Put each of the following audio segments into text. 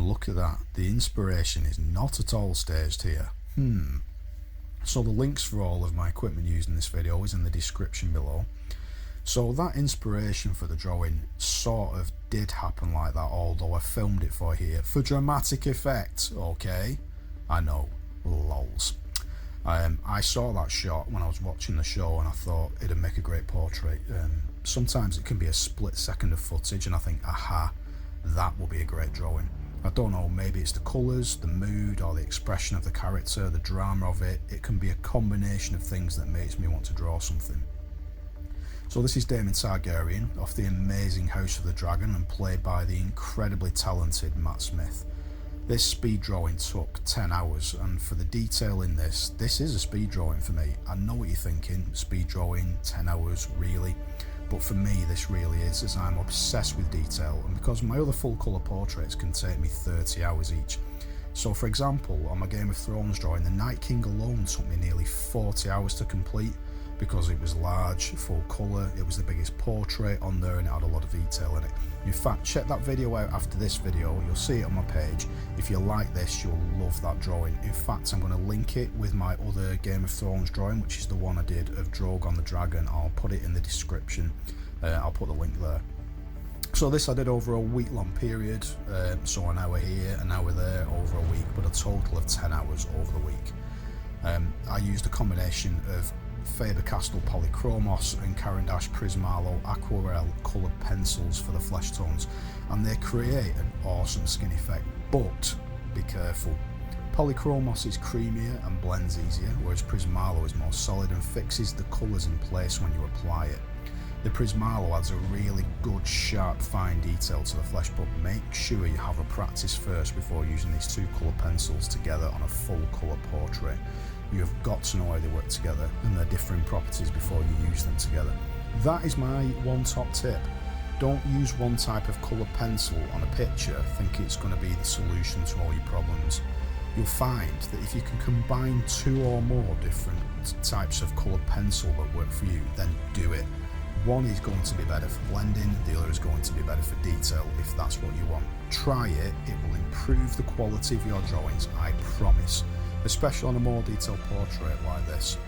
And look at that, the inspiration is not at all staged here. So the links for all of my equipment used in this video is in the description below. So that inspiration for the drawing sort of did happen like that, although I filmed it for here for dramatic effect, okay? I know, lols. I saw that shot when I was watching the show and I thought it'd make a great portrait. Sometimes it can be a split second of footage and I think, aha, that will be a great drawing. I don't know, maybe it's the colours, the mood, or the expression of the character, the drama of it. It can be a combination of things that makes me want to draw something. So this is Daemon Targaryen off the amazing House of the Dragon and played by the incredibly talented Matt Smith. This speed drawing took 10 hours, and for the detail in this is a speed drawing for me. I know what you're thinking, speed drawing, 10 hours, really? But for me this really is, as I'm obsessed with detail, and because my other full colour portraits can take me 30 hours each. So for example, on my Game of Thrones drawing, the Night King alone took me nearly 40 hours to complete, because it was large, full colour, it was the biggest portrait on there and it had a lot of detail in it. In fact, check that video out after this video, you'll see it on my page. If you like this, you'll love that drawing. In fact, I'm going to link it with my other Game of Thrones drawing, which is the one I did of Drogon the Dragon. I'll put it in the description, I'll put the link there. So this I did over a week-long period, so an hour here, an hour there, over a week, but a total of 10 hours over the week. I used a combination of Faber-Castell Polychromos and Caran d'Ache Prismalo aquarelle coloured pencils for the flesh tones, and they create an awesome skin effect, but be careful. Polychromos is creamier and blends easier, whereas Prismalo is more solid and fixes the colours in place when you apply it. The Prismalo adds a really good sharp fine detail to the flesh, but make sure you have a practice first before using these two colour pencils together on a full colour portrait. You have got to know how they work together and their differing properties before you use them together. That is my one top tip. Don't use one type of colour pencil on a picture thinking it's going to be the solution to all your problems. You'll find that if you can combine two or more different types of coloured pencil that work for you, then do it. One is going to be better for blending, the other is going to be better for detail if that's what you want. Try it, it will improve the quality of your drawings, I promise, especially on a more detailed portrait like this.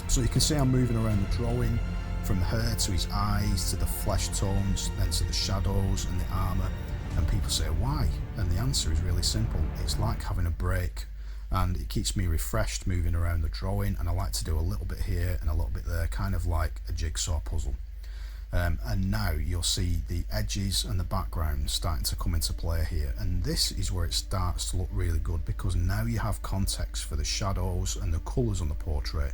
So you can see I'm moving around the drawing from the hair to his eyes to the flesh tones, then to the shadows and the armour, and people say why? And the answer is really simple. It's like having a break, and it keeps me refreshed moving around the drawing, and I like to do a little bit here and a little bit there, kind of like a jigsaw puzzle. And now you'll see the edges and the background starting to come into play here, and this is where it starts to look really good, because now you have context for the shadows and the colours on the portrait.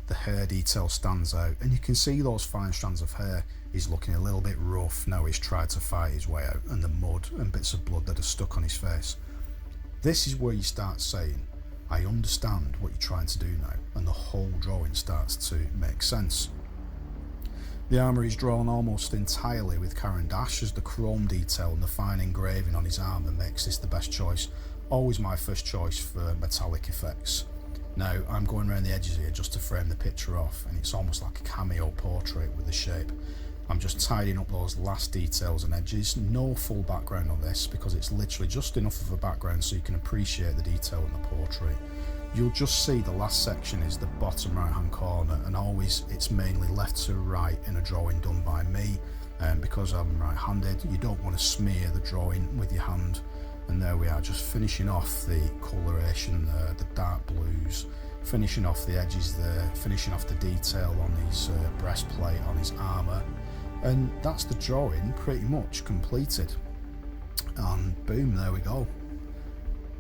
The hair detail stands out, and you can see those fine strands of hair. He's looking a little bit rough now, he's tried to fight his way out, and the mud and bits of blood that are stuck on his face. This is where you start saying, I understand what you're trying to do now, and the whole drawing starts to make sense. The armour is drawn almost entirely with Caran d'Ache, as the chrome detail and the fine engraving on his armour makes this the best choice. Always my first choice for metallic effects. Now I'm going around the edges here just to frame the picture off, and it's almost like a cameo portrait with the shape. I'm just tidying up those last details and edges. No full background on this, because it's literally just enough of a background so you can appreciate the detail in the portrait. You'll just see the last section is the bottom right hand corner, and always it's mainly left to right in a drawing done by me, and because I'm right handed you don't want to smear the drawing with your hand. And there we are, just finishing off the coloration there, the dark blues, finishing off the edges there, finishing off the detail on his breastplate, on his armour, and that's the drawing pretty much completed. And boom, there we go,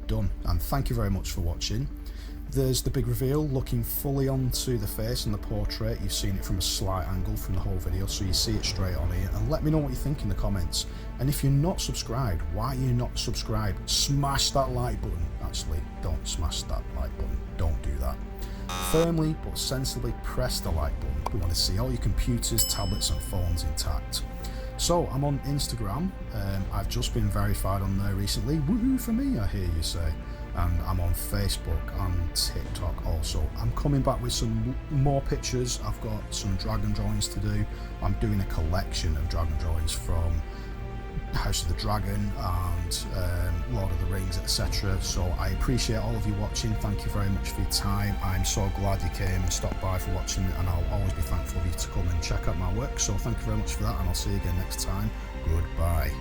done. And thank you very much for watching. There's the big reveal, looking fully onto the face and the portrait. You've seen it from a slight angle from the whole video, so you see it straight on here. And let me know what you think in the comments. And if you're not subscribed, why are you not subscribed? Smash that like button. Actually, don't smash that like button. Don't do that. Firmly but sensibly press the like button. We want to see all your computers, tablets and phones intact. So I'm on Instagram. I've just been verified on there recently. Woohoo for me, I hear you say. And I'm on Facebook and TikTok also. I'm coming back with some more pictures. I've got some dragon drawings to do. I'm doing a collection of dragon drawings from House of the Dragon and Lord of the Rings, etc. So I appreciate all of you watching. Thank you very much for your time. I'm so glad you came and stopped by for watching, and I'll always be thankful for you to come and check out my work. So thank you very much for that, and I'll see you again next time. Goodbye.